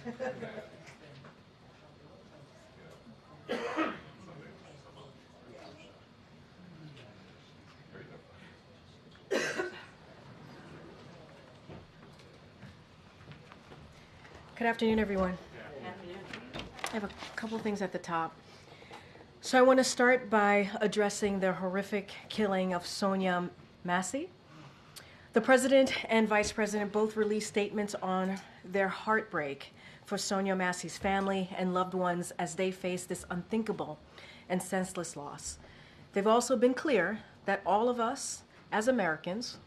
Good afternoon, everyone. Good afternoon. I have a couple things at the top. So I want to start by addressing the horrific killing of Sonia Massey. The President and Vice President both released statements on their heartbreak for Sonia Massey's family and loved ones as they face this unthinkable and senseless loss. They've also been clear that all of us as Americans,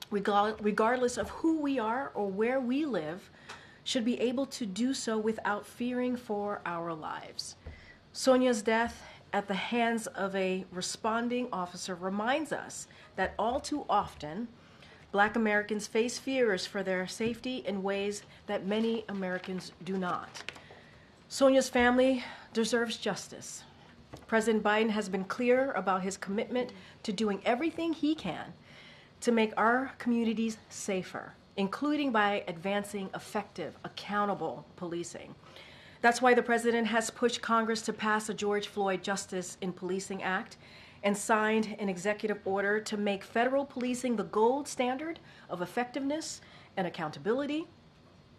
regardless of who we are or where we live, should be able to do so without fearing for our lives. Sonia's death at the hands of a responding officer reminds us that all too often, Black Americans face fears for their safety in ways that many Americans do not. Sonia's family deserves justice. President Biden has been clear about his commitment to doing everything he can to make our communities safer, including by advancing effective, accountable policing. That's why the President has pushed Congress to pass a George Floyd Justice in Policing Act and signed an executive order to make federal policing the gold standard of effectiveness and accountability.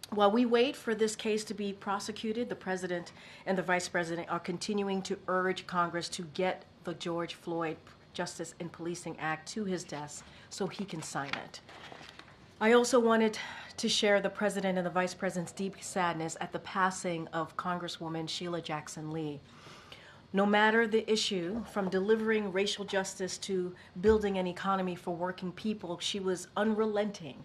While we wait for this case to be prosecuted, the President and the Vice President are continuing to urge Congress to get the George Floyd Justice in Policing Act to his desk so he can sign it. I also wanted to share the President and the Vice President's deep sadness at the passing of Congresswoman Sheila Jackson Lee. No matter the issue, from delivering racial justice to building an economy for working people, she was unrelenting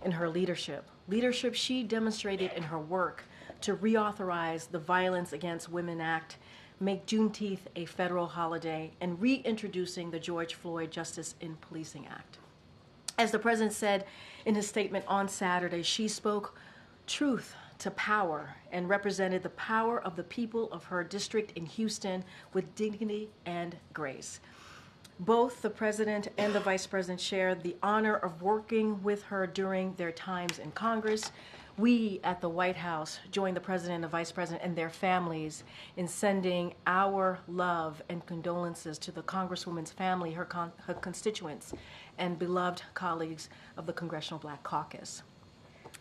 in her leadership. Leadership she demonstrated in her work to reauthorize the Violence Against Women Act, make Juneteenth a federal holiday, and reintroducing the George Floyd Justice in Policing Act. As the President said in his statement on Saturday, she spoke truth to power and represented the power of the people of her district in Houston with dignity and grace. Both the President and the Vice President shared the honor of working with her during their times in Congress. We at the White House joined the President and the Vice President and their families in sending our love and condolences to the Congresswoman's family, her constituents, and beloved colleagues of the Congressional Black Caucus.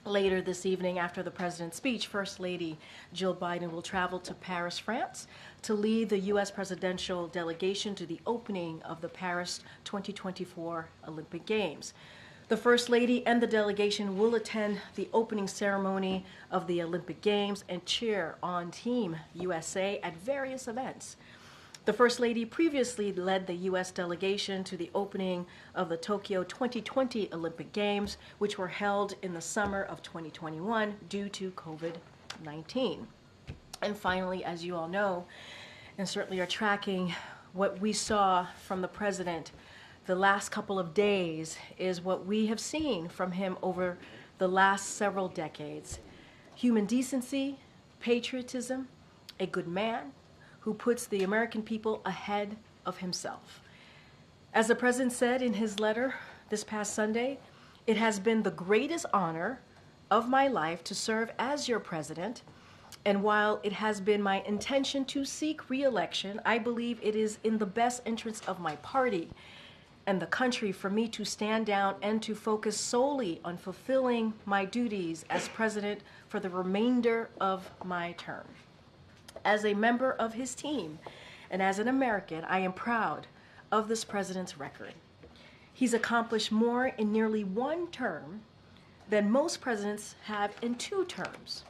Later this evening, after the President's speech, First Lady Jill Biden will travel to Paris, France, to lead the U.S. presidential delegation to the opening of the Paris 2024 Olympic Games. The First Lady and the delegation will attend the opening ceremony of the Olympic Games and cheer on Team USA at various events. The First Lady previously led the U.S. delegation to the opening of the Tokyo 2020 Olympic Games, which were held in the summer of 2021 due to COVID-19. And finally, as you all know, and certainly are tracking, what we saw from the President the last couple of days is what we have seen from him over the last several decades. Human decency, patriotism, a good man who puts the American people ahead of himself. As the President said in his letter this past Sunday, it has been the greatest honor of my life to serve as your president. And while it has been my intention to seek re-election, I believe it is in the best interest of my party and the country for me to stand down and to focus solely on fulfilling my duties as president for the remainder of my term. As a member of his team and as an American, I am proud of this president's record. He's accomplished more in nearly one term than most presidents have in 2 terms.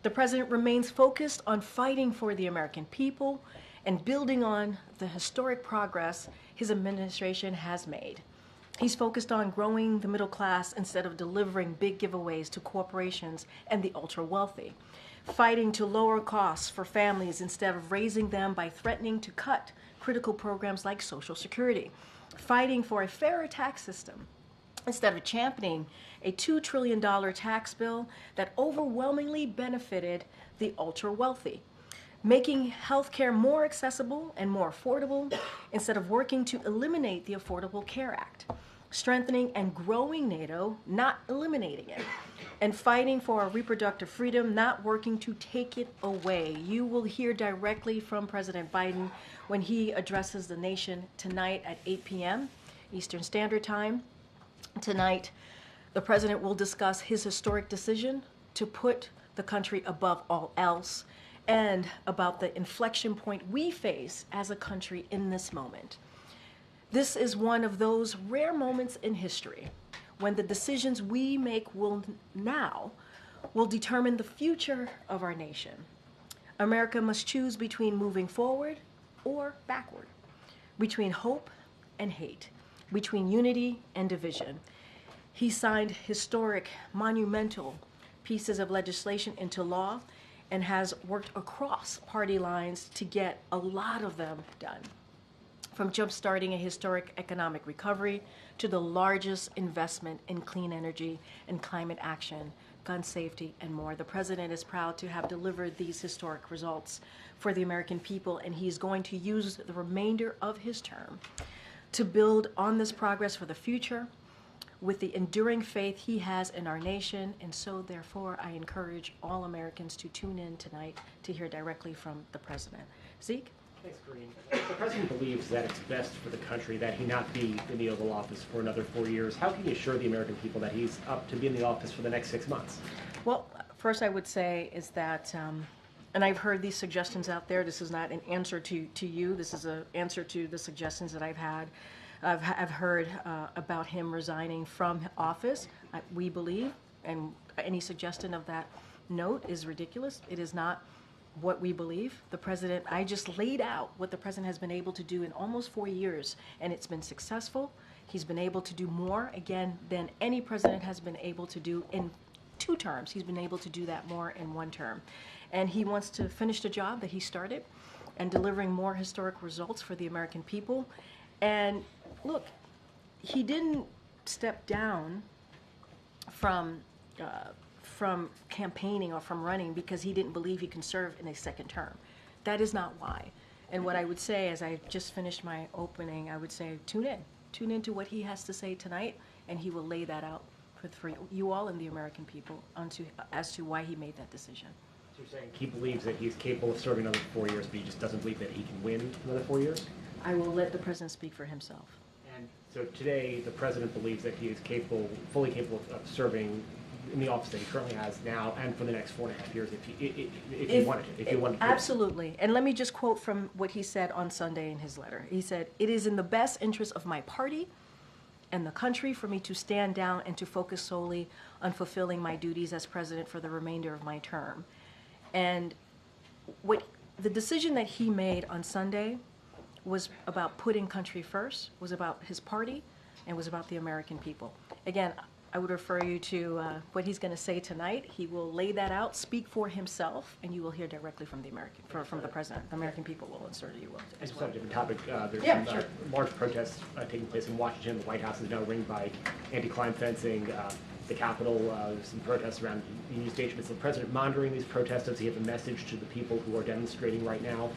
The president remains focused on fighting for the American people and building on the historic progress his administration has made. He's focused on growing the middle class instead of delivering big giveaways to corporations and the ultra-wealthy, fighting to lower costs for families instead of raising them by threatening to cut critical programs like Social Security, fighting for a fairer tax system instead of championing a $2 trillion tax bill that overwhelmingly benefited the ultra-wealthy, making healthcare more accessible and more affordable instead of working to eliminate the Affordable Care Act, strengthening and growing NATO, not eliminating it, and fighting for our reproductive freedom, not working to take it away. You will hear directly from President Biden when he addresses the nation tonight at 8 p.m. Eastern Standard Time. Tonight, the president will discuss his historic decision to put the country above all else and about the inflection point we face as a country in this moment. This is one of those rare moments in history when the decisions we make now will determine the future of our nation. America must choose between moving forward or backward, between hope and hate, between unity and division. He signed historic, monumental pieces of legislation into law and has worked across party lines to get a lot of them done. From jumpstarting a historic economic recovery to the largest investment in clean energy and climate action, gun safety, and more. The president is proud to have delivered these historic results for the American people, and he's going to use the remainder of his term to build on this progress for the future with the enduring faith he has in our nation. And so, therefore, I encourage all Americans to tune in tonight to hear directly from the president. Zeke? Thanks, Karine. The president believes that it's best for the country that he not be in the Oval Office for another 4 years. How can you assure the American people that he's up to be in the office for the next 6 months? Well, first I would say is that, and I've heard these suggestions out there. This is not an answer to you. This is an answer to the suggestions that I've had. I've heard about him resigning from office. We believe, and any suggestion of that note is ridiculous. It is not what we believe. The president, I just laid out what the president has been able to do in almost 4 years, and it's been successful. He's been able to do more, again, than any president has been able to do in 2 terms. He's been able to do that more in 1 term. And he wants to finish the job that he started and delivering more historic results for the American people. And look, he didn't step down from campaigning or from running because he didn't believe he can serve in a 2nd term. That is not why. And what I would say, as I just finished my opening, I would say tune in. Tune into what he has to say tonight, and he will lay that out for you all and the American people as to why he made that decision. So you're saying he believes that he's capable of serving another 4 years, but he just doesn't believe that he can win another 4 years? I will let the president speak for himself. And so today, the president believes that he is fully capable of serving in the office that he currently has now and for the next 4.5 years if he wanted to. Absolutely. And let me just quote from what he said on Sunday in his letter. He said, "It is in the best interest of my party and the country for me to stand down and to focus solely on fulfilling my duties as president for the remainder of my term." And what the decision that he made on Sunday was about putting country first, was about his party, and was about the American people. Again, I would refer you to what he's going to say tonight. He will lay that out, speak for himself, and you will hear directly from the from the president. The American people will insert you will as well. It's a different topic. There's sure. Large protests taking place in Washington. The White House is now ringed by anti-crime fencing. The Capitol, there's some protests around Union Station. Is the president monitoring these protests? Does he have a message to the people who are demonstrating right now?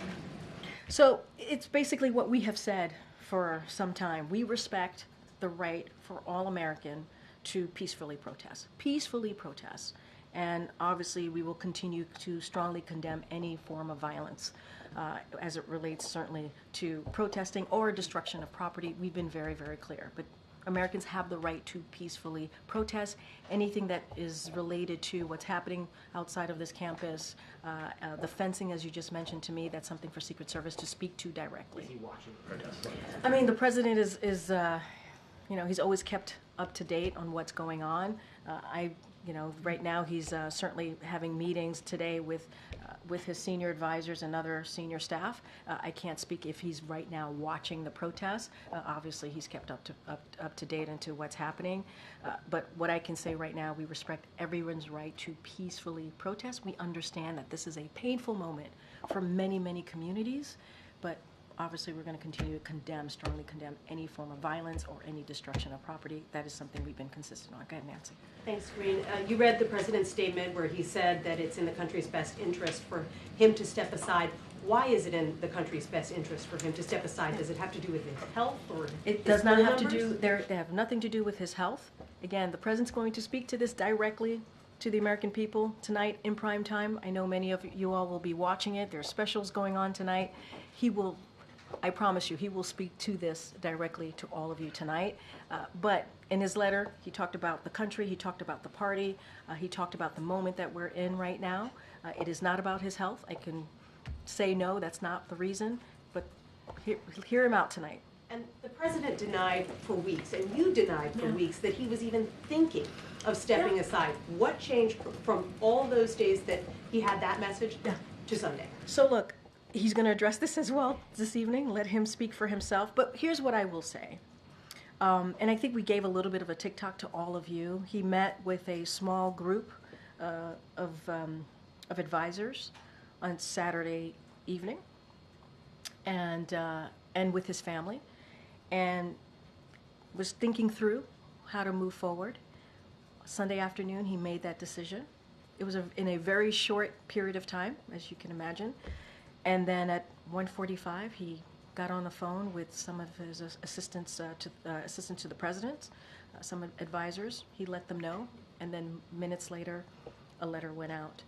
So it's basically what we have said for some time. We respect the right for all Americans to peacefully protest. And obviously we will continue to strongly condemn any form of violence as it relates certainly to protesting or destruction of property. We've been very, very clear. But Americans have the right to peacefully protest. Anything that is related to what's happening outside of this campus, the fencing, as you just mentioned to me, that's something for Secret Service to speak to directly. Is he watching the protests? I mean, the president is he's always kept up to date on what's going on. Right now he's certainly having meetings today with his senior advisors and other senior staff. I can't speak if he's right now watching the protests. Obviously, he's kept up to date into what's happening. But what I can say right now, we respect everyone's right to peacefully protest. We understand that this is a painful moment for many, many communities, but obviously we're going to continue to strongly condemn any form of violence or any destruction of property. That is something we've been consistent on. Go ahead, Nancy. Thanks, Karine. You read the president's statement where he said that it's in the country's best interest for him to step aside. Why is it in the country's best interest for him to step aside? Does it have to do with his health or it does not have to do, they have nothing to do with his health. Again, the president's going to speak to this directly to the American people tonight in prime time. I know many of you all will be watching it. There are specials going on tonight. He will, I promise you, he will speak to this directly to all of you tonight. But in his letter, he talked about the country, he talked about the party, he talked about the moment that we're in right now. It is not about his health. I can say no, that's not the reason, but hear him out tonight. And the president denied for weeks, and you denied for weeks, that he was even thinking of stepping aside. What changed from all those days that he had that message to Sunday? So look, he's going to address this as well this evening. Let him speak for himself. But here's what I will say. And I think we gave a little bit of a TikTok to all of you. He met with a small group of advisors on Saturday evening, and with his family, and was thinking through how to move forward. Sunday afternoon, he made that decision. It was in a very short period of time, as you can imagine. And then at 1:45, he got on the phone with some of his assistants to the president, some advisors. He let them know, and then minutes later, a letter went out.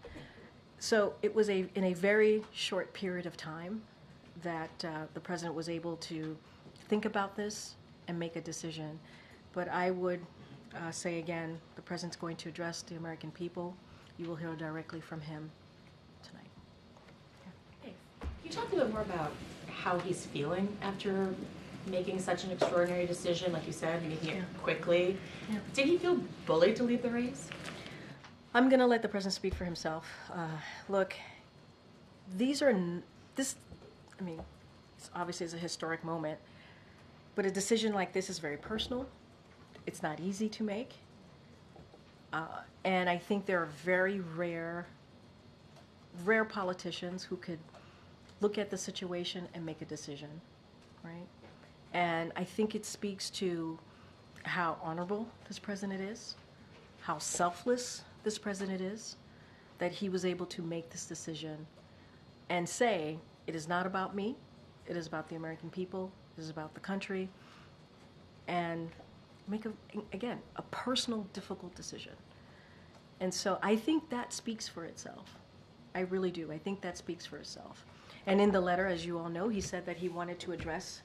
So it was in a very short period of time that the president was able to think about this and make a decision. But I would say again, the president's going to address the American people. You will hear directly from him tonight. Hey, can you talk a little more about how he's feeling after making such an extraordinary decision, like you said, making it quickly? Yeah. Did he feel bullied to leave the race? I'm going to let the president speak for himself. Look, it's obviously it's a historic moment, but a decision like this is very personal. It's not easy to make. And I think there are very rare politicians who could look at the situation and make a decision, right? And I think it speaks to how honorable this president is, how selfless this president is, that he was able to make this decision and say, it is not about me, it is about the American people, it is about the country, and make, a personal, difficult decision. And so I think that speaks for itself. I really do. I think that speaks for itself. And in the letter, as you all know, he said that he wanted to address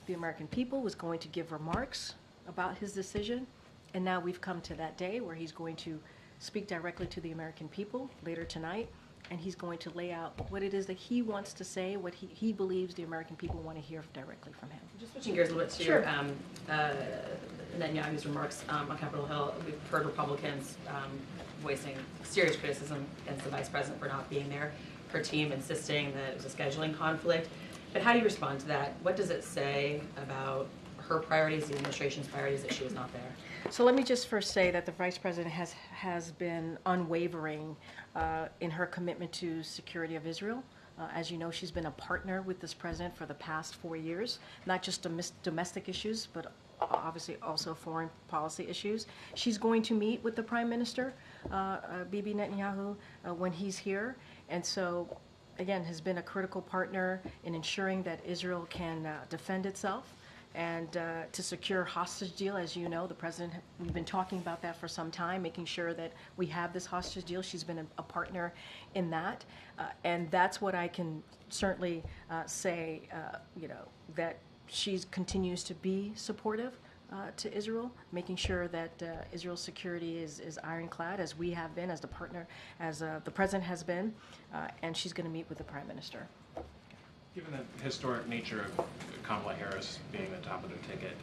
the American people, was going to give remarks about his decision. And now we've come to that day where he's going to speak directly to the American people later tonight, and he's going to lay out what it is that he wants to say, what he believes the American people want to hear directly from him. Just switching gears a little bit to Sure. Netanyahu's remarks on Capitol Hill. We've heard Republicans voicing serious criticism against the vice president for not being there, her team insisting that it was a scheduling conflict. But how do you respond to that? What does it say about her priorities, the administration's priorities, that she was not there? So let me just first say that the Vice President has been unwavering in her commitment to security of Israel. As you know, she's been a partner with this president for the past 4 years, not just domestic issues, but obviously also foreign policy issues. She's going to meet with the Prime Minister, Bibi Netanyahu, when he's here. And so, again, has been a critical partner in ensuring that Israel can defend itself. And to secure hostage deal, as you know, the president, we've been talking about that for some time, making sure that we have this hostage deal. She's been a partner in that. And that's what I can certainly say, that she continues to be supportive to Israel, making sure that Israel's security is ironclad, as we have been, as the partner, as the president has been. And she's going to meet with the Prime Minister. Given the historic nature of Kamala Harris being the top of the ticket,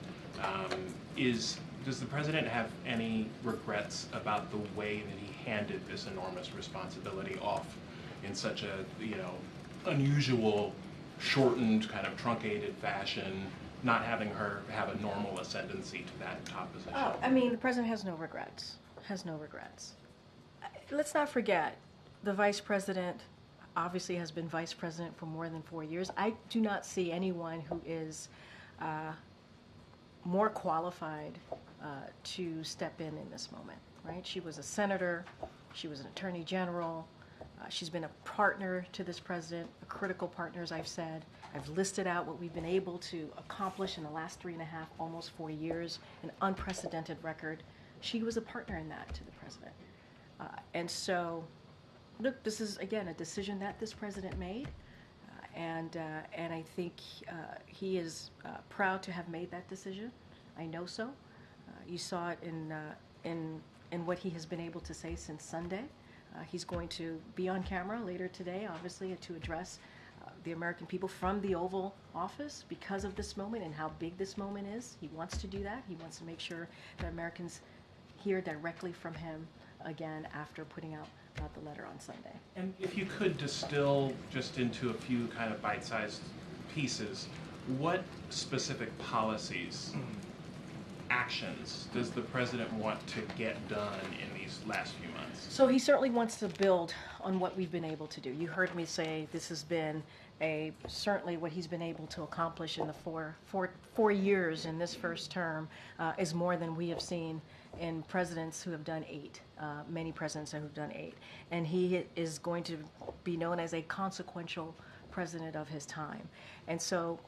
does the president have any regrets about the way that he handed this enormous responsibility off in such a, unusual, shortened, kind of truncated fashion, not having her have a normal ascendancy to that top position? Oh, the president has no regrets. Let's not forget, the vice president obviously has been vice president for more than 4 years. I do not see anyone who is more qualified to step in this moment, right? She was a senator, she was an attorney general, she's been a partner to this president, a critical partner, as I've said. I've listed out what we've been able to accomplish in the last 3.5, almost 4 years, an unprecedented record. She was a partner in that to the president. And so, look, this is, again, a decision that this president made. And I think he is proud to have made that decision. I know so. You saw it in what he has been able to say since Sunday. He's going to be on camera later today, obviously, to address the American people from the Oval Office because of this moment and how big this moment is. He wants to do that. He wants to make sure that Americans hear directly from him again after putting out the letter on Sunday. And if you could distill just into a few kind of bite-sized pieces, what specific policies, actions does the president want to get done in these last few months? So he certainly wants to build on what we've been able to do. You heard me say this has been certainly what he's been able to accomplish in the four years in this first term is more than we have seen in presidents who have done 8, many presidents who have done 8. And he is going to be known as a consequential president of his time. And so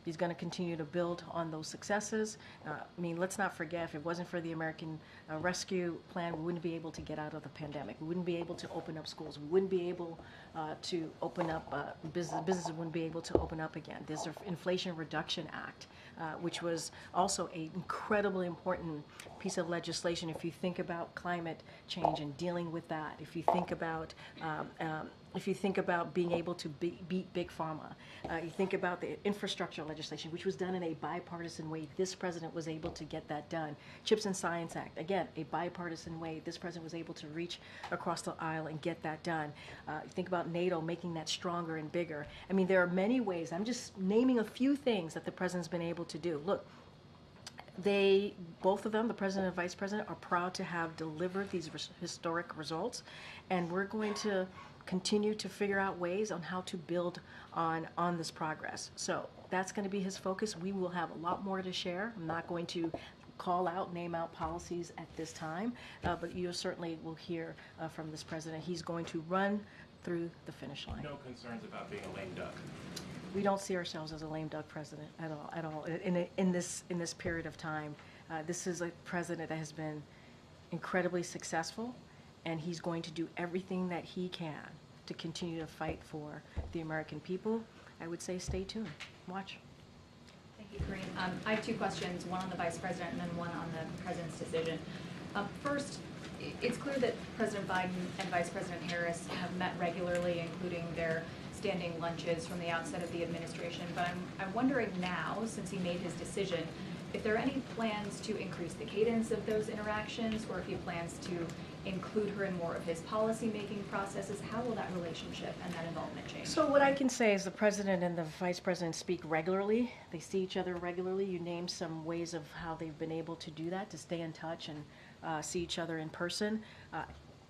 he's going to continue to build on those successes. I mean, let's not forget, if it wasn't for the American Rescue Plan, we wouldn't be able to get out of the pandemic. We wouldn't be able to open up schools. We wouldn't be able to open up businesses wouldn't be able to open up again. There's the Inflation Reduction Act, which was also an incredibly important piece of legislation. If you think about climate change and dealing with that, if you think about being able to beat Big Pharma, you think about the infrastructure legislation, which was done in a bipartisan way. This president was able to get that done. CHIPS and Science Act, again, a bipartisan way. This president was able to reach across the aisle and get that done. You think about NATO, making that stronger and bigger. I mean, there are many ways. I'm just naming a few things that the president's been able to do. Look, both of them, the president and vice president, are proud to have delivered these historic results, and we're going to continue to figure out ways on how to build on this progress. So that's going to be his focus. We will have a lot more to share. I'm not going to name out policies at this time, but you certainly will hear from this president. He's going to run through the finish line. No concerns about being a lame duck? We don't see ourselves as a lame duck president at all. In this period of time, this is a president that has been incredibly successful, and he's going to do everything that he can to continue to fight for the American people. I would say stay tuned. Watch. Thank you, Karine. I have 2 questions, one on the vice president and then one on the president's decision. First, it's clear that President Biden and Vice President Harris have met regularly, including their standing lunches from the outset of the administration. But I'm wondering now, since he made his decision, if there are any plans to increase the cadence of those interactions, or if he plans to include her in more of his policy-making processes. How will that relationship and that involvement change? So what I can say is the president and the vice president speak regularly. They see each other regularly. You named some ways of how they've been able to do that, to stay in touch and see each other in person.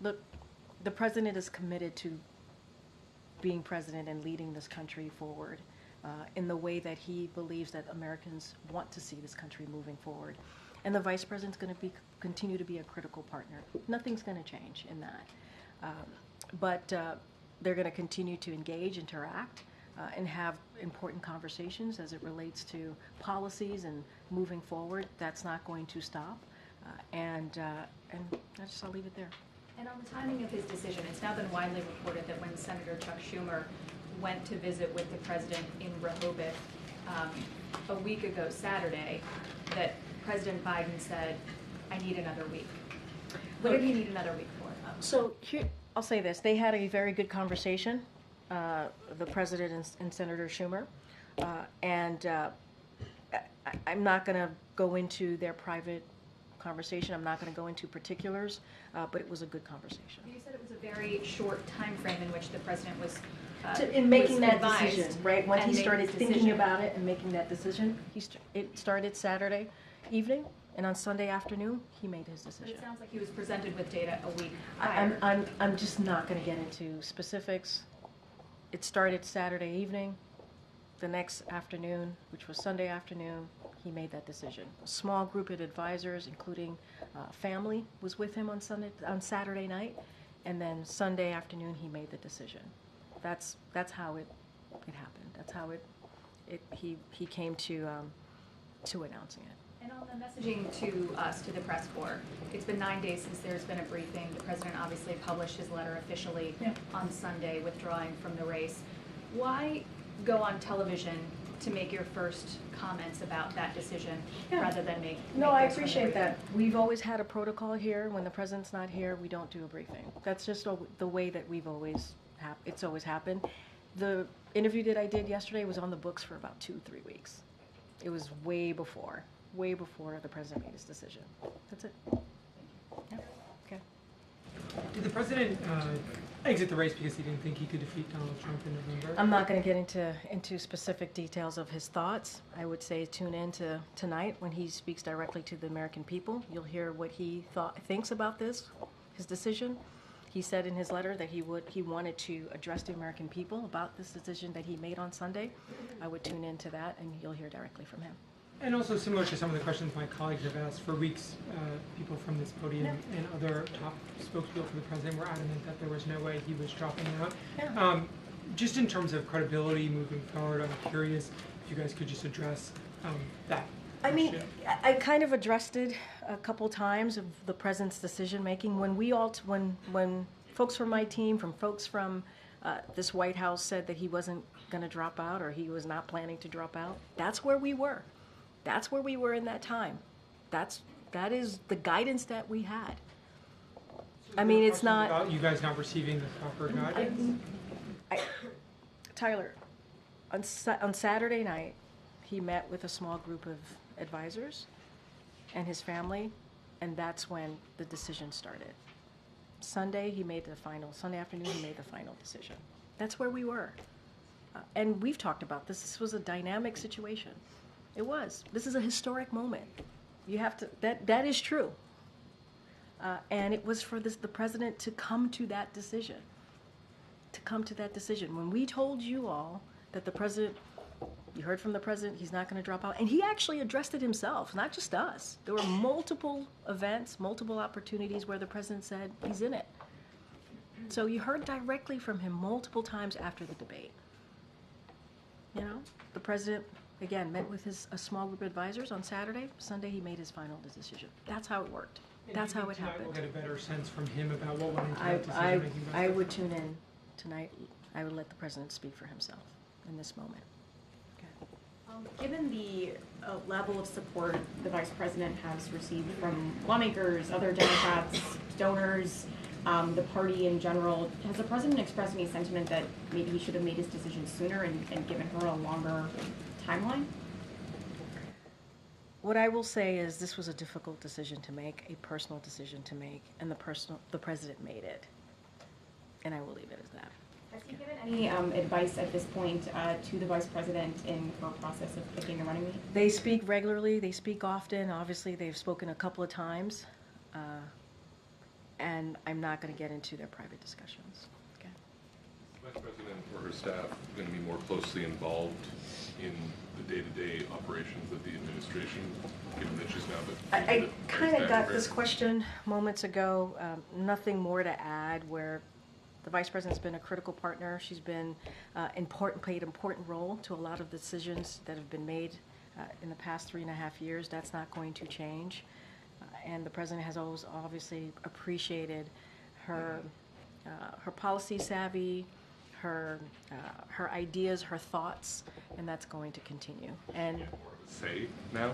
Look, the president is committed to being president and leading this country forward in the way that he believes that Americans want to see this country moving forward. And the vice president's going to continue to be a critical partner. Nothing's going to change in that. But they're going to continue to engage, interact, and have important conversations as it relates to policies and moving forward. That's not going to stop. And I'll leave it there. And on the timing of his decision, it's now been widely reported that when Senator Chuck Schumer went to visit with the president in Rehoboth a week ago Saturday, that President Biden said, "I need another week." What did he need another week for? So here, I'll say this. They had a very good conversation, the president and Senator Schumer. I'm not going to go into their private conversation. I'm not going to go into particulars, but it was a good conversation. You said it was a very short time frame in which the president was in making that advised, decision, right? When he started thinking decision about it and making that decision, it started Saturday evening, and on Sunday afternoon, he made his But decision. it sounds like he was presented with data a week prior. I'm just not going to get into specifics. It started Saturday evening. The next afternoon, which was Sunday afternoon, he made that decision. A small group of advisors, including family, was with him on Saturday night, and then Sunday afternoon he made the decision. That's how it happened. That's how he came to announcing it. And on the messaging to us, to the press corps, it's been 9 days since there's been a briefing. The president obviously published his letter officially on Sunday, withdrawing from the race. Why go on television to make your first comments about that decision rather than make I those from the appreciate briefing? that. We've always had a protocol here. When the president's not here, we don't do a briefing. That's just the way that it's always happened. The interview that I did yesterday was on the books for about 2-3 weeks. It was way before the president made his decision. That's it. Yeah. Okay. Did the president exit the race because he didn't think he could defeat Donald Trump in November? I'm not going to get into specific details of his thoughts. I would say tune in to tonight when he speaks directly to the American people. You'll hear what he thinks about his decision. He said in his letter that he wanted to address the American people about this decision that he made on Sunday. I would tune into that, and you'll hear directly from him. And also similar to some of the questions my colleagues have asked, for weeks people from this podium and other top spokespeople for the president were adamant that there was no way he was dropping out. Just in terms of credibility moving forward, I'm curious if you guys could just address that. I mean, I kind of addressed it a couple times of the president's decision making. When folks from my team, from folks from this White House said that he wasn't going to drop out or he was not planning to drop out, that's where we were. That's where we were in that time. That is the guidance that we had. I mean, it's not about you guys not receiving the proper guidance. Tyler, on Saturday night, he met with a small group of advisors and his family, and that's when the decision started. Sunday afternoon, he made the final decision. That's where we were. And we've talked about this. This was a dynamic situation. It was. This is a historic moment. You have to. That is true. And it was for the president to come to that decision. When we told you all that the president, you heard from the president, he's not going to drop out, and he actually addressed it himself, not just us. There were multiple events, multiple opportunities where the president said he's in it. So you heard directly from him multiple times after the debate. The president, again, met with a small group of advisors on Saturday. Sunday, he made his final decision. That's how it worked. That's how it happened. We'll get a better sense from him about what went into that decision. I would tune in tonight. I would let the president speak for himself in this moment. Given the level of support the vice president has received from lawmakers, other Democrats, donors, the party in general, has the president expressed any sentiment that maybe he should have made his decision sooner and given her a longer timeline? What I will say is this was a difficult decision to make, a personal decision to make, and the president made it. And I will leave it as that. Has he given any advice at this point to the vice president in her process of picking a running mate? They speak regularly. They speak often. Obviously, they've spoken a couple of times. And I'm not going to get into their private discussions. Okay. Is the Vice President or her staff going to be more closely involved in the day-to-day operations of the administration, given that she's now the... I kind of got this question moments ago. Nothing more to add, where the Vice President's been a critical partner. She's been played an important role to a lot of decisions that have been made in the past 3.5 years. That's not going to change. And the President has always obviously appreciated her policy savvy, her ideas, her thoughts, and that's going to continue. And more of a say now?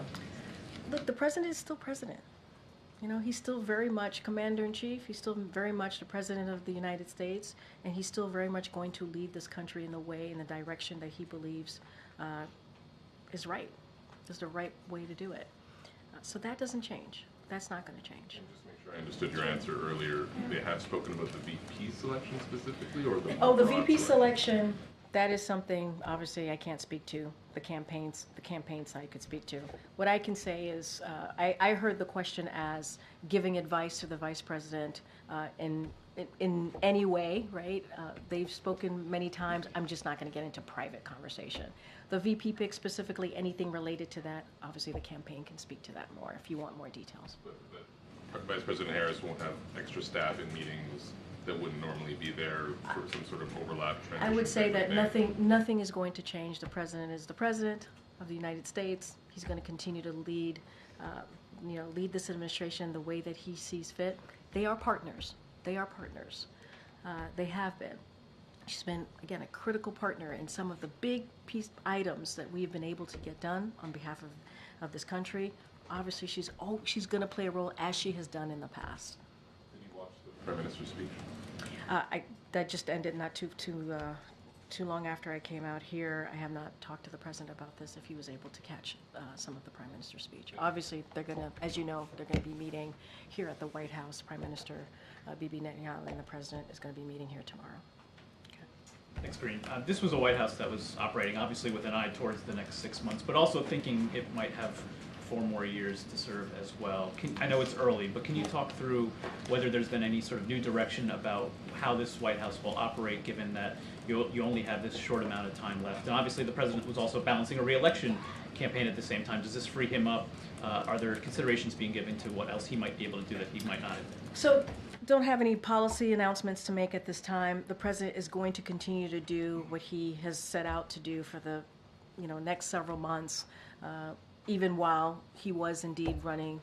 Look, the President is still President. He's still very much Commander-in-Chief. He's still very much the President of the United States, and he's still very much going to lead this country in the direction that he believes is right. Is the right way to do it. So that doesn't change. That's not going to change. And just make sure I understood your answer earlier. They have spoken about the VP selection specifically, or the the VP selection. That is something obviously I can't speak to. The campaign side could speak to. What I can say is I heard the question as giving advice to the Vice President in in any way, right? They've spoken many times. I'm just not going to get into private conversation. The VP pick specifically, anything related to that, obviously the campaign can speak to that more if you want more details. But Vice President Harris won't have extra staff in meetings that wouldn't normally be there for some sort of overlap transition. I would say type that of thing. nothing is going to change. The president is the president of the United States. He's going to continue to lead, lead this administration the way that he sees fit. They are partners. They are partners. They have been. She's been, again, a critical partner in some of the big items that we've been able to get done on behalf of this country. Obviously, she's going to play a role as she has done in the past. Did you watch the Prime Minister's speech? That just ended not too long after I came out here. I have not talked to the president about this, if he was able to catch some of the Prime Minister's speech. Obviously, they're going to, as you know, they're going to be meeting here at the White House. Prime Minister Bibi Netanyahu and the president is going to be meeting here tomorrow. Thanks, Karine. This was a White House that was operating obviously with an eye towards the next 6 months, but also thinking it might have 4 more years to serve as well. I know it's early, but can you talk through whether there's been any sort of new direction about how this White House will operate, given that you only have this short amount of time left? And obviously the president was also balancing a reelection campaign at the same time. Does this free him up? Are there considerations being given to what else he might be able to do that he might not have? So, don't have any policy announcements to make at this time. The president is going to continue to do what he has set out to do for the next several months, even while he was indeed running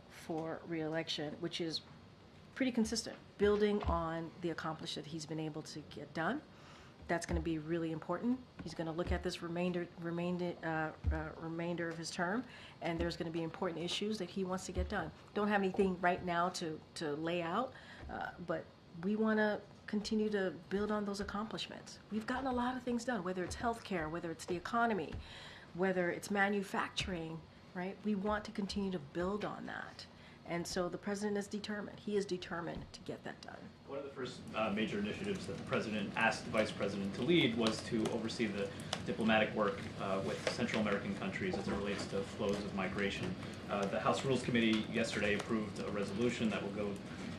for re-election, which is pretty consistent, building on the accomplishment he's been able to get done. That's going to be really important. He's going to look at this remainder of his term, and there's going to be important issues that he wants to get done. Don't have anything right now to lay out, but we want to continue to build on those accomplishments. We've gotten a lot of things done, whether it's healthcare, whether it's the economy, whether it's manufacturing, right? We want to continue to build on that. And so the president is determined. He is determined to get that done. One of the first major initiatives that the president asked the vice president to lead was to oversee the diplomatic work with Central American countries as it relates to flows of migration. The House Rules Committee yesterday approved a resolution that will go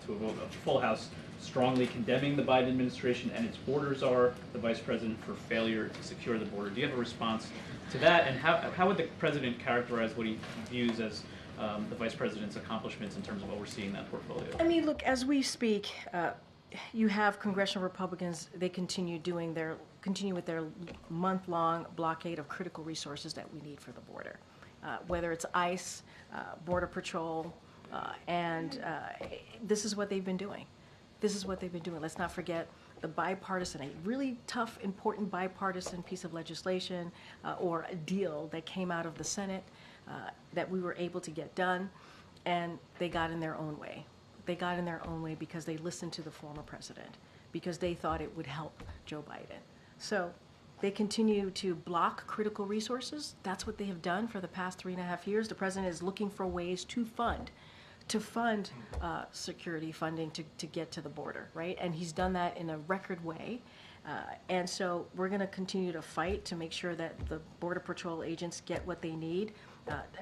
to a vote of the full House, strongly condemning the Biden administration and its orders are the vice president for failure to secure the border. Do you have a response to that? And how would the president characterize what he views as the vice president's accomplishments in terms of overseeing that portfolio? I mean, look, as we speak, you have congressional Republicans. They continue with their month-long blockade of critical resources that we need for the border, whether it's ICE, Border Patrol, and this is what they've been doing. This is what they've been doing. Let's not forget the bipartisan, a really tough, important bipartisan piece of legislation or a deal that came out of the Senate that we were able to get done, and they got in their own way. They got in their own way because they listened to the former president, because they thought it would help Joe Biden. So they continue to block critical resources. That's what they have done for the past 3.5 years. The president is looking for ways to fund security funding to get to the border, right? And he's done that in a record way. And so we're going to continue to fight to make sure that the Border Patrol agents get what they need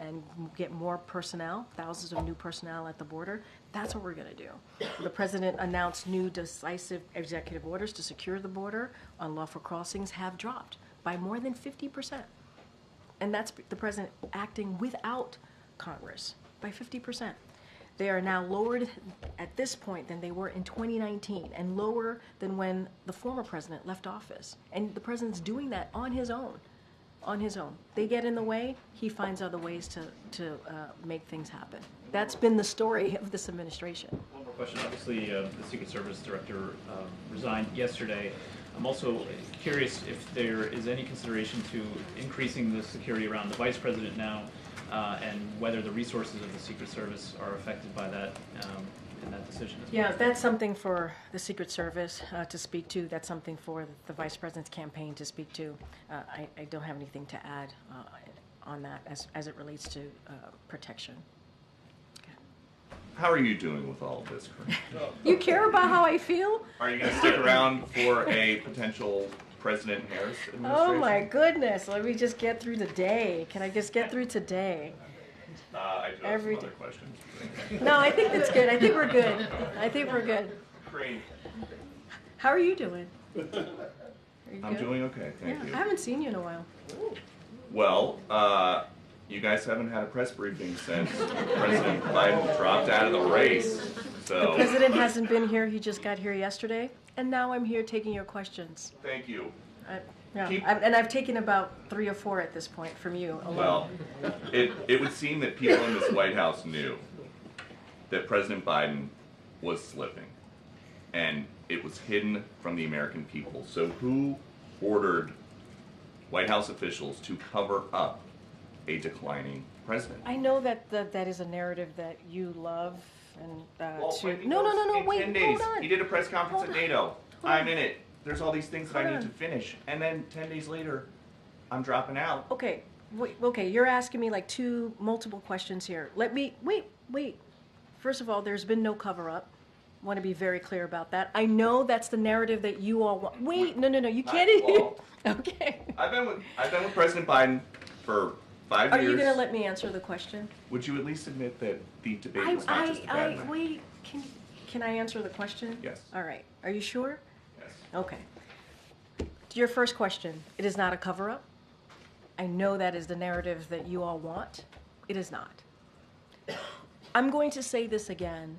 and get more personnel, thousands of new personnel at the border. That's what we're going to do. The president announced new decisive executive orders to secure the border. Unlawful crossings have dropped by more than 50%. And that's the president acting without Congress by 50%. They are now lowered at this point than they were in 2019 and lower than when the former president left office. And the president's doing that on his own. On his own. They get in the way, he finds other ways to make things happen. That's been the story of this administration. One more question. Obviously, the Secret Service director resigned yesterday. I'm also curious if there is any consideration to increasing the security around the vice president now, and whether the resources of the Secret Service are affected by that in that decision as well. Yeah, that's something for the Secret Service to speak to. That's something for the Vice President's campaign to speak to. I don't have anything to add on that as it relates to protection. Okay. How are you doing with all of this, Karine? You care about how I feel? Are you going to stick around for a potential President Harris administration? Oh my goodness, let me just get through the day. Can I just get through today? I do have some other questions. No, I think that's good. I think we're good. I think we're good. Karine, How are you doing? Are you I'm good? doing okay, thank Yeah, you. I haven't seen you in a while. Well, you guys haven't had a press briefing since President Biden dropped out of the race, The so president hasn't been here. He just got here yesterday, and now I'm here taking your questions. thank you. Yeah, and I've taken about 3 or 4 at this point from you alone. Well, it would seem that people in this White House knew that President Biden was slipping, and it was hidden from the American people. So who ordered White House officials to cover up a declining president? I know that that is a narrative that you love, and Well, to when he no, goes in wait, 10 days, hold on. he did a press conference Hold at on. NATO. Hold I'm on. in it. There's all these things that I Hold need on. to finish, and then 10 days later, I'm dropping out. Okay, okay, you're asking me like 2 multiple questions here. Let me wait. First of all, there's been no cover-up. I want to be very clear about that. I know that's the narrative that you all want. Wait, no, you can't. Well, Okay. I've been with President Biden for 5 Are years. you going to let me answer the question? Would you at least admit that the debate was not just a bad one? wait. Can I answer the question? Yes. All right. Are you sure? Yes. Okay. To your first question, it is not a cover-up. I know that is the narrative that you all want. It is not. I'm going to say this again,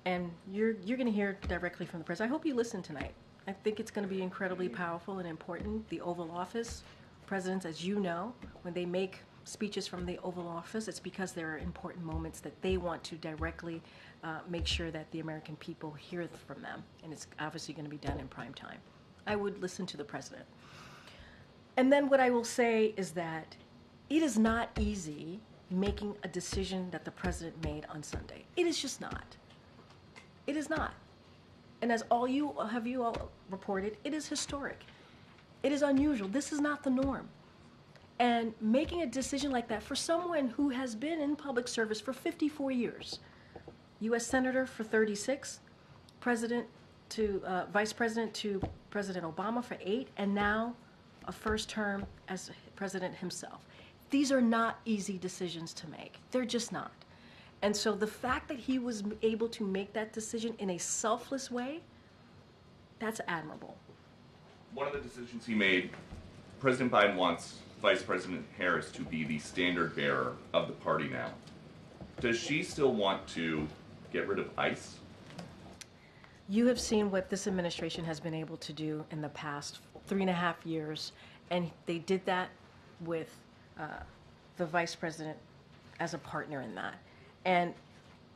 and you're going to hear directly from the president. I hope you listen tonight. I think it's going to be incredibly powerful and important. The Oval Office, presidents, as you know, when they make speeches from the Oval Office, it's because there are important moments that they want to directly make sure that the American people hear from them, and it's obviously going to be done in prime time. I would listen to the president. And then what I will say is that it is not easy making a decision that the president made on Sunday. It is just not. It is not. And as you all reported, it is historic. It is unusual. This is not the norm. And making a decision like that for someone who has been in public service for 54 years, U.S. Senator for 36, President to Vice President to President Obama for 8, and now a first term as president himself. These are not easy decisions to make. They're just not. And so the fact that he was able to make that decision in a selfless way, that's admirable. One of the decisions he made, President Biden wants Vice President Harris to be the standard bearer of the party now. Does she still want to get rid of ICE? You have seen what this administration has been able to do in the past 3.5 years, and they did that with the vice president as a partner in that. And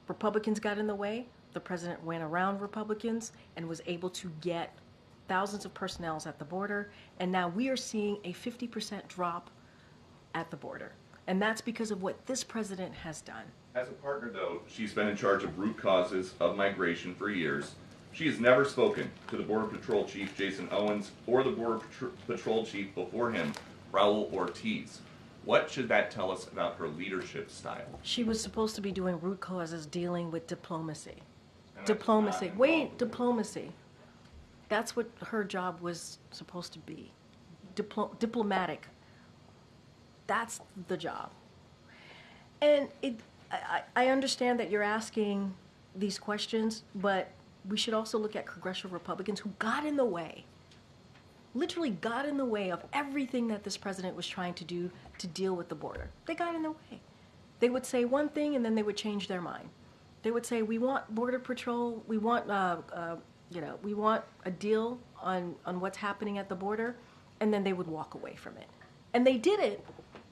Republicans got in the way. The president went around Republicans and was able to get thousands of personnel at the border, and now we are seeing a 50% drop at the border. And that's because of what this president has done. As a partner, though, she's been in charge of root causes of migration for years. She has never spoken to the Border Patrol Chief, Jason Owens, or the Border Patrol Chief before him, Raul Ortiz. What should that tell us about her leadership style? She was supposed to be doing root causes, dealing with diplomacy. And Diplomacy. Wait, diplomacy. That's what her job was supposed to be. Diplomatic. That's the job. And I understand that you're asking these questions, but we should also look at congressional Republicans who got in the way, literally got in the way of everything that this president was trying to do to deal with the border. They got in the way. They would say one thing and then they would change their mind. They would say, we want Border Patrol, we want we want a deal on what's happening at the border, and then they would walk away from it. And they did it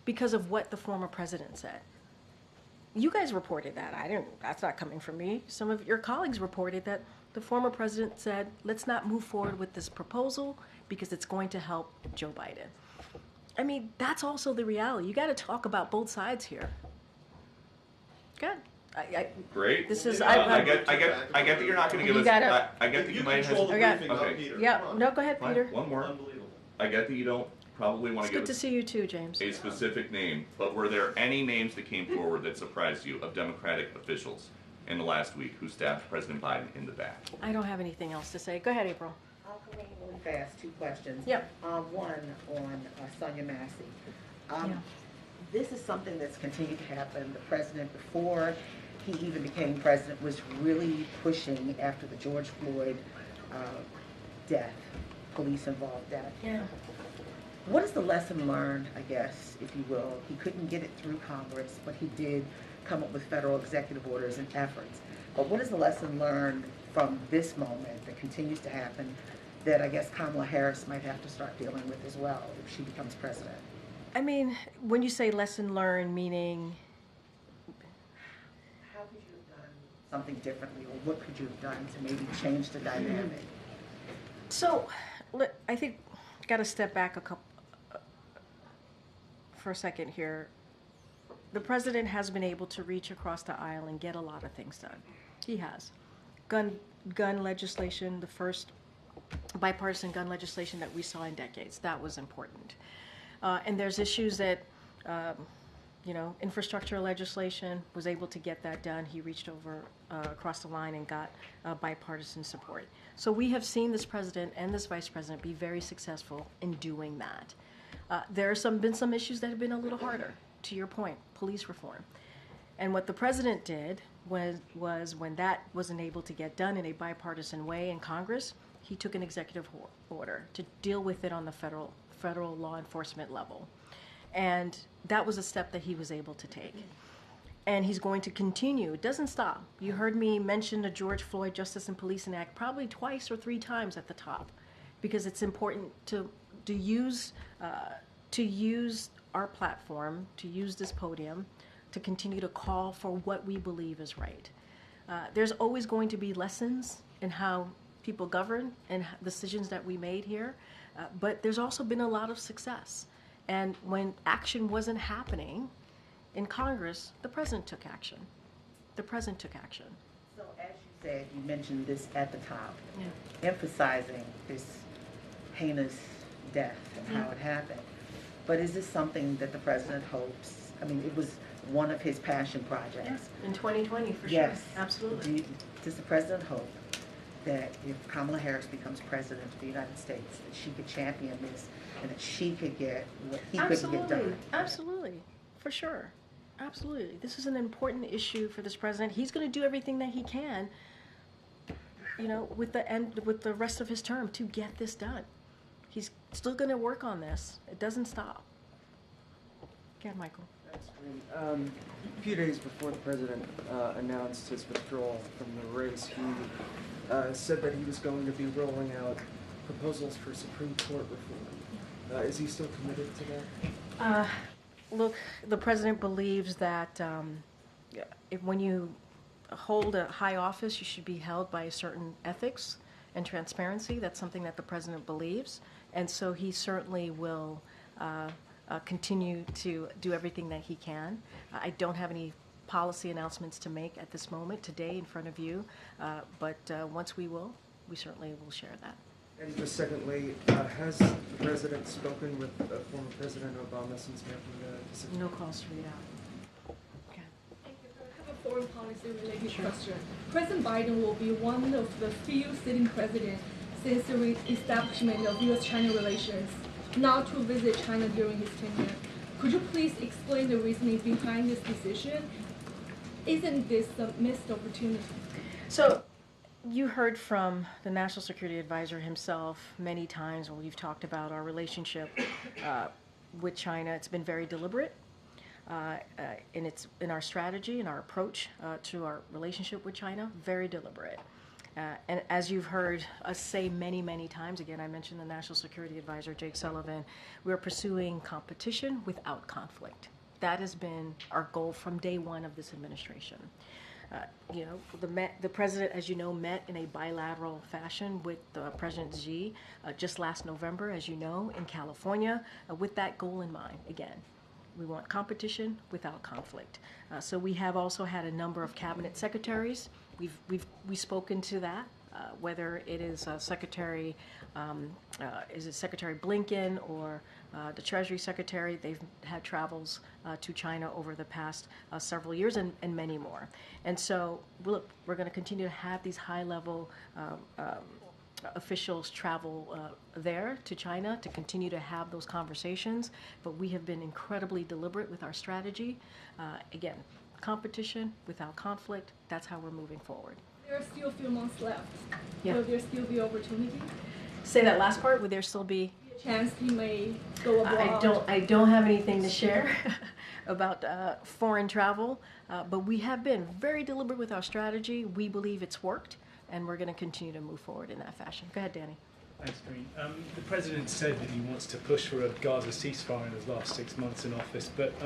because of what the former president said. You guys reported that. That's not coming from me. Some of your colleagues reported that the former president said, let's not move forward with this proposal because it's going to help Joe Biden. I mean, that's also the reality. You got to talk about both sides here. Good. Great. This is. I get that you're not going to give You us. gotta- I get that you might have. Okay. Yeah. No, go ahead, Peter. One more. I get that you don't probably want It's to good give to see you too, James. a specific name, but were there any names that came forward that surprised you of Democratic officials in the last week who stabbed President Biden in the back? I don't have anything else to say. Go ahead, April. I'll go in really fast. 2 questions. Yep. One on Sonia Massey. Yeah. This is something that's continued to happen. The president, before he even became president, was really pushing after the George Floyd death, police-involved death. Yeah. What is the lesson learned, I guess, if you will? He couldn't get it through Congress, but he did come up with federal executive orders and efforts. But what is the lesson learned from this moment that continues to happen that I guess Kamala Harris might have to start dealing with as well if she becomes president? I mean, when you say lesson learned, meaning? How could you have done something differently, or what could you have done to maybe change the dynamic? So, I think got to step back for a second here. The president has been able to reach across the aisle and get a lot of things done. He has. Gun legislation, the first bipartisan gun legislation that we saw in decades. That was important. And there's issues that, infrastructure legislation, was able to get that done. He reached over across the line and got bipartisan support. So we have seen this president and this vice president be very successful in doing that. There have been some issues that have been a little harder, to your point, police reform. And what the president did was when that wasn't able to get done in a bipartisan way in Congress, he took an executive order to deal with it on the federal law enforcement level. And that was a step that he was able to take. And he's going to continue. It doesn't stop. You heard me mention the George Floyd Justice and Policing Act probably twice or three times at the top, because it's important to use our platform, to use this podium, to continue to call for what we believe is right. There's always going to be lessons in how people govern and decisions that we made here, but there's also been a lot of success. And when action wasn't happening in Congress, the president took action. The president took action. So as you said, you mentioned this at the top, emphasizing this heinous death and how it happened. But is this something that the president hopes? I mean, it was one of his passion projects. In 2020, for yes. sure. Absolutely. Does the president hope that if Kamala Harris becomes president of the United States, that she could champion this and that she could get what he couldn't get done? Absolutely. For sure. Absolutely. This is an important issue for this president. He's going to do everything that he can, with the rest of his term to get this done. He's still going to work on this. It doesn't stop. Go ahead, Michael. Thanks, Karine. A few days before the president announced his withdrawal from the race, he said that he was going to be rolling out proposals for Supreme Court reform. Is he still committed to that? Look, the president believes that when you hold a high office, you should be held by a certain ethics and transparency. That's something that the president believes. And so he certainly will continue to do everything that he can. I don't have any policy announcements to make at this moment today in front of you, but once we certainly will share that. And just secondly, has the president spoken with former President Obama since making the decision? No calls to read out. Okay. Thank you. I have a foreign policy related question. President Biden will be one of the few sitting presidents since the establishment of U.S.-China relations not to visit China during his tenure. Could you please explain the reasoning behind this decision? Isn't this a missed opportunity? So, you heard from the National Security Advisor himself many times when we've talked about our relationship with China. It's been very deliberate in our strategy and our approach to our relationship with China, very deliberate. And as you've heard us say many, many times, again, I mentioned the National Security Advisor, Jake Sullivan, we're pursuing competition without conflict. That has been our goal from day one of this administration. The president, as you know, met in a bilateral fashion with President Xi just last November, as you know, in California, with that goal in mind. Again, we want competition without conflict. So we have also had a number of cabinet secretaries. We've spoken to that, whether it is Secretary Blinken or the Treasury Secretary. They've had travels to China over the past several years and many more. And so, look, we're going to continue to have these high-level officials travel there to China to continue to have those conversations. But we have been incredibly deliberate with our strategy. Again, competition, without conflict. That's how we're moving forward. There are still a few months left. Yeah. Will there still be opportunity? Say that last part. Would there still be? A chance he may go abroad? I don't have anything to share about foreign travel, but we have been very deliberate with our strategy. We believe it's worked, and we're going to continue to move forward in that fashion. Go ahead, Danny. Thanks, Karine. The President said that he wants to push for a Gaza ceasefire in his last 6 months in office, but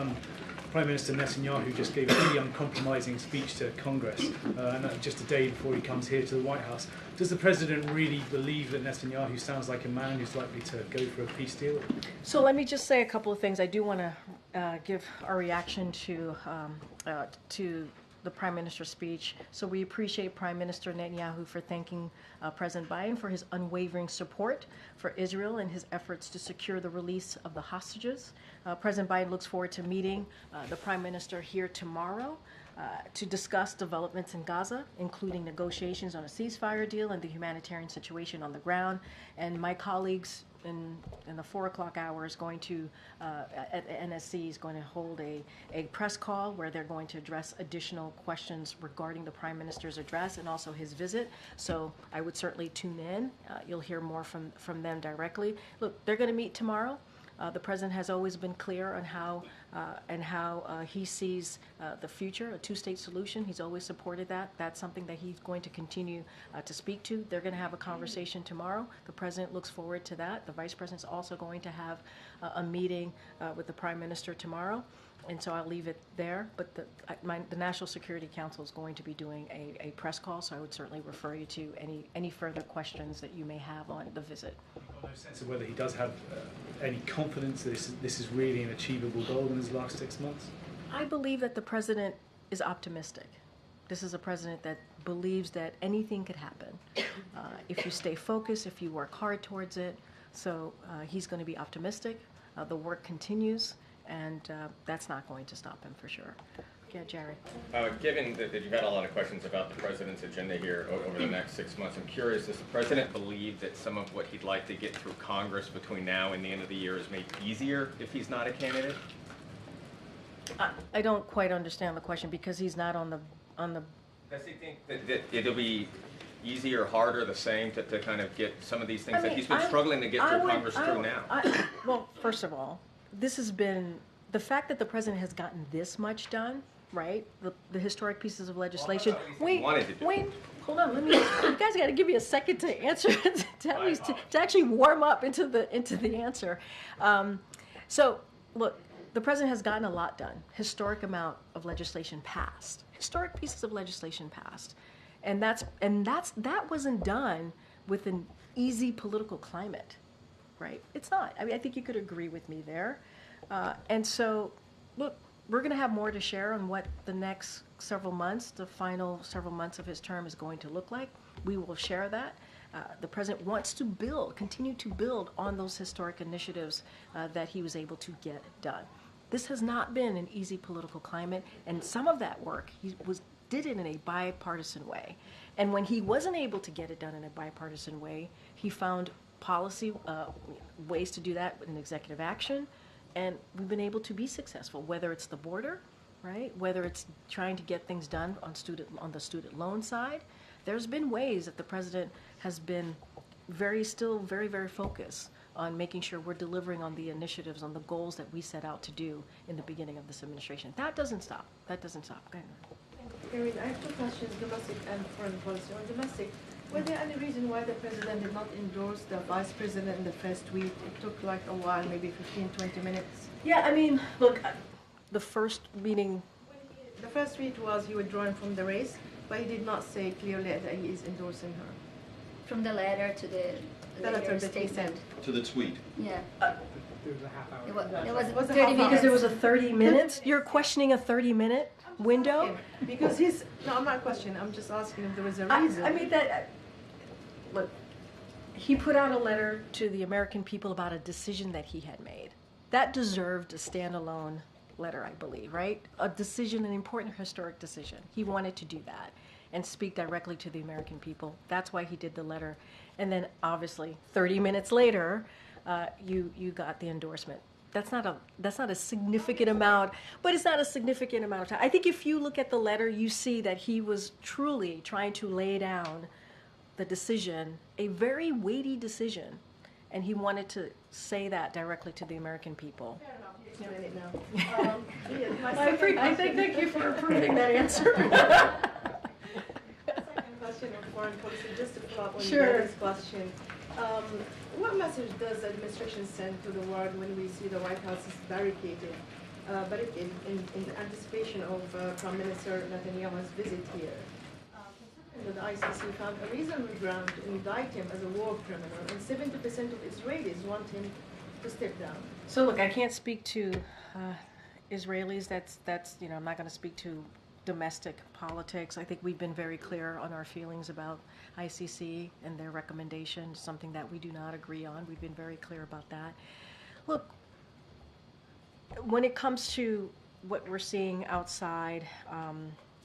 Prime Minister Netanyahu just gave a really uncompromising speech to Congress, and that just a day before he comes here to the White House. Does the President really believe that Netanyahu sounds like a man who's likely to go for a peace deal? So let me just say a couple of things. I do want to give our reaction to the Prime Minister's speech. So we appreciate Prime Minister Netanyahu for thanking President Biden for his unwavering support for Israel and his efforts to secure the release of the hostages. President Biden looks forward to meeting the Prime Minister here tomorrow to discuss developments in Gaza, including negotiations on a ceasefire deal and the humanitarian situation on the ground. And my colleagues in the 4 o'clock hour is going to, at the NSC, is going to hold a press call where they're going to address additional questions regarding the Prime Minister's address and also his visit. So I would certainly tune in. You'll hear more from them directly. Look, they're going to meet tomorrow. The President has always been clear on how he sees the future, a two-state solution. He's always supported that. That's something that he's going to continue to speak to. They're going to have a conversation tomorrow. The President looks forward to that. The Vice President's also going to have a meeting with the Prime Minister tomorrow. And so I'll leave it there. But the National Security Council is going to be doing a press call, so I would certainly refer you to any further questions that you may have on the visit. I've got no sense of whether he does have any confidence that this is really an achievable goal in his last 6 months. I believe that the President is optimistic. This is a President that believes that anything could happen if you stay focused, if you work hard towards it. So he's going to be optimistic. The work continues. And that's not going to stop him for sure. Yeah, Jerry. Given that you've had a lot of questions about the President's agenda here over the next 6 months, I'm curious, does the President believe that some of what he'd like to get through Congress between now and the end of the year is made easier if he's not a candidate? I don't quite understand the question because he's not on the. Does he think that it'll be easier, harder, the same to kind of get some of these things that he's been struggling to get through Congress through now? Well, first of all, this has been, the fact that the President has gotten this much done, right? The historic pieces of legislation. Wait, hold on. You guys got to give me a second to answer, to actually warm up into the answer. So, look, the President has gotten a lot done. Historic amount of legislation passed. Historic pieces of legislation passed, and that wasn't done with an easy political climate. Right? It's not. I mean, I think you could agree with me there. And so, look, we're going to have more to share on what the next several months, the final several months of his term is going to look like. We will share that. The President wants to continue to build on those historic initiatives that he was able to get done. This has not been an easy political climate, and some of that work did it in a bipartisan way. And when he wasn't able to get it done in a bipartisan way, he found policy ways to do that in executive action, and we've been able to be successful, whether it's the border, right, whether it's trying to get things done on the student loan side. There's been ways that the President has been very focused on making sure we're delivering on the initiatives, on the goals that we set out to do in the beginning of this administration. That doesn't stop. Go ahead. Karine, I have two questions, domestic and foreign policy. On domestic, was there any reason why the President did not endorse the Vice President in the first tweet? It took like a while, maybe 15, 20 minutes. Yeah, I mean, look, the first meeting. The first tweet was he withdrawing from the race, but he did not say clearly that he is endorsing her. From the letter to the letter that he statement. sent. To the tweet. Yeah. There was a half hour. It was 30 minutes. Because there was a 30 minutes? You're questioning a 30-minute window? Yeah, because no, I'm not questioning. I'm just asking if there was a reason. I mean, look, he put out a letter to the American people about a decision that he had made. That deserved a standalone letter, I believe, right? A decision, an important historic decision. He wanted to do that and speak directly to the American people. That's why he did the letter. And then, obviously, 30 minutes later, you got the endorsement. that's not a significant amount, but it's not a significant amount of time. I think if you look at the letter, you see that he was truly trying to lay down the decision, a very weighty decision, and he wanted to say that directly to the American people. Fair enough, you explained it now. I thank you for approving that answer. Second question on foreign policy, just to follow up on Sure. this question. What message does the administration send to the world when we see the White House is barricaded, in anticipation of Prime Minister Netanyahu's visit here? Considering that the ICC found a reasonable ground to indict him as a war criminal, and 70% of Israelis want him to step down. So look, I can't speak to Israelis. That's I'm not going to speak to domestic politics. I think we've been very clear on our feelings about ICC and their recommendation, something that we do not agree on. We've been very clear about that. Look, when it comes to what we're seeing outside,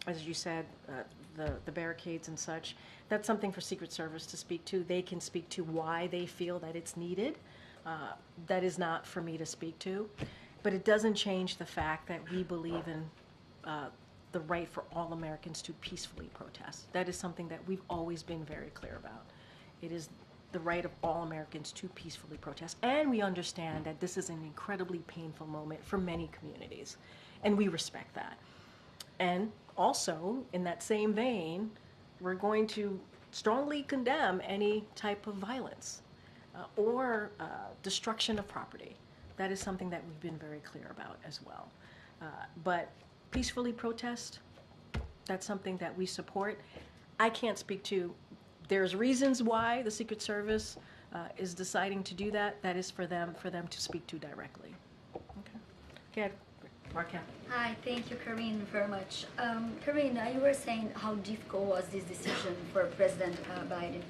as you said, the barricades and such, that's something for Secret Service to speak to. They can speak to why they feel that it's needed. That is not for me to speak to. But it doesn't change the fact that we believe in the right for all Americans to peacefully protest. That is something that we've always been very clear about. It is the right of all Americans to peacefully protest. And we understand that this is an incredibly painful moment for many communities. And we respect that. And also, in that same vein, we're going to strongly condemn any type of violence or destruction of property. That is something that we've been very clear about as well. But peacefully protest, that's something that we support. I can't speak to, there's reasons why the Secret Service is deciding to do that. That is for them to speak to directly. Okay, Raquel. Hi, thank you, Karine, very much. Karine, you were saying how difficult was this decision for President Biden.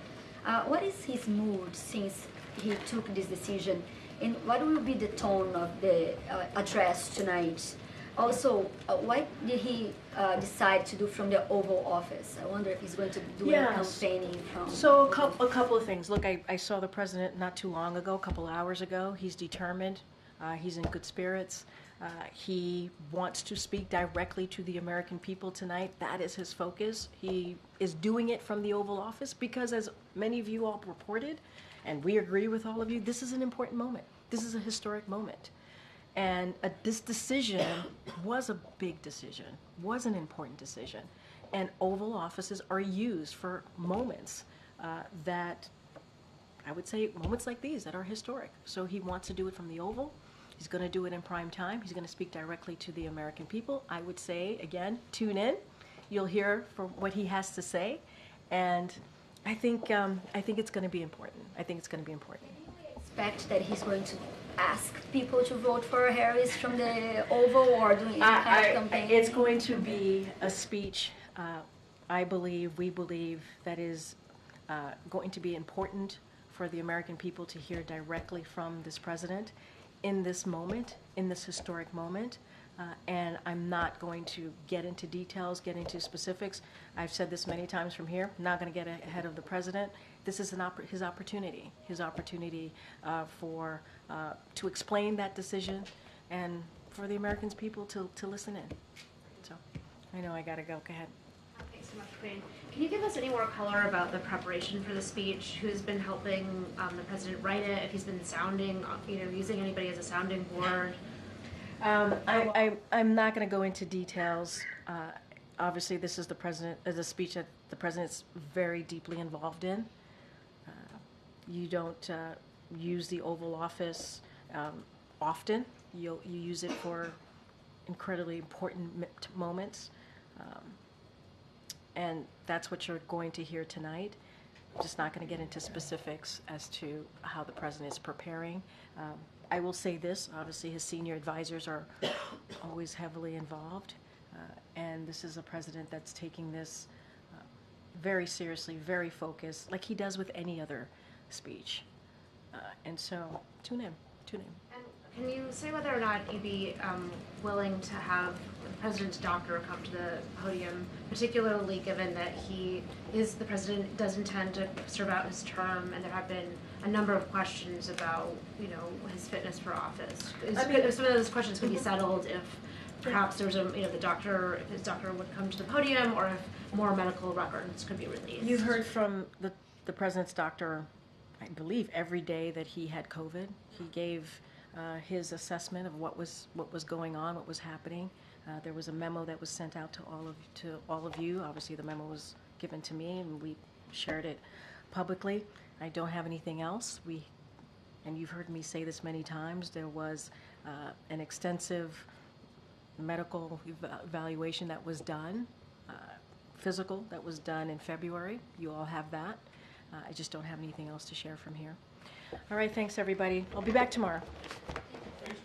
What is his mood since he took this decision, and what will be the tone of the address tonight? Also, what did he decide to do from the Oval Office? I wonder if he's going to do a campaigning from... So a couple of things. Look, I saw the president not too long ago, a couple hours ago. He's determined. He's in good spirits. He wants to speak directly to the American people tonight. That is his focus. He is doing it from the Oval Office because, as many of you all reported, and we agree with all of you, this is an important moment. This is a historic moment. And this decision was a big decision, was an important decision. And Oval Offices are used for moments that, I would say, moments like these that are historic. So he wants to do it from the Oval. He's going to do it in prime time. He's going to speak directly to the American people. I would say, again, tune in. You'll hear from what he has to say. And I think it's going to be important. I think it's going to be important. Expect that he's going to ask people to vote for Harris from the Oval, or doing any kind of campaign? It's going to be a speech, we believe, that is going to be important for the American people to hear directly from this president in this moment, in this historic moment. And I'm not going to get into details, get into specifics. I've said this many times from here. I'm not going to get ahead of the president. This is his opportunity to explain that decision and for the Americans people to listen in. So I know I got to go. Go ahead. Thanks so much, Queen. Can you give us any more color about the preparation for the speech? Who's been helping the president write it? If he's been sounding, using anybody as a sounding board? I'm not going to go into details. Obviously, this is the speech that the president's very deeply involved in. You don't use the Oval Office often. You use it for incredibly important moments. And that's what you're going to hear tonight. Just not going to get into specifics as to how the president is preparing. I will say this, obviously his senior advisors are always heavily involved, and this is a president that's taking this very seriously, very focused, like he does with any other speech. And so, tune in. And Can you say whether or not you'd be willing to have the president's doctor come to the podium, particularly given that the president does intend to serve out his term, and there have been a number of questions about, his fitness for office. Some of those questions could be settled if perhaps there was if his doctor would come to the podium, or if more medical records could be released. You heard from the president's doctor, I believe, every day that he had COVID. He gave his assessment of what was going on, what was happening. There was a memo that was sent out to all of you. Obviously, the memo was given to me, and we shared it publicly. I don't have anything else. And you've heard me say this many times. There was an extensive medical evaluation that was done, physical that was done in February. You all have that. I just don't have anything else to share from here. All right, thanks everybody. I'll be back tomorrow. Thanks,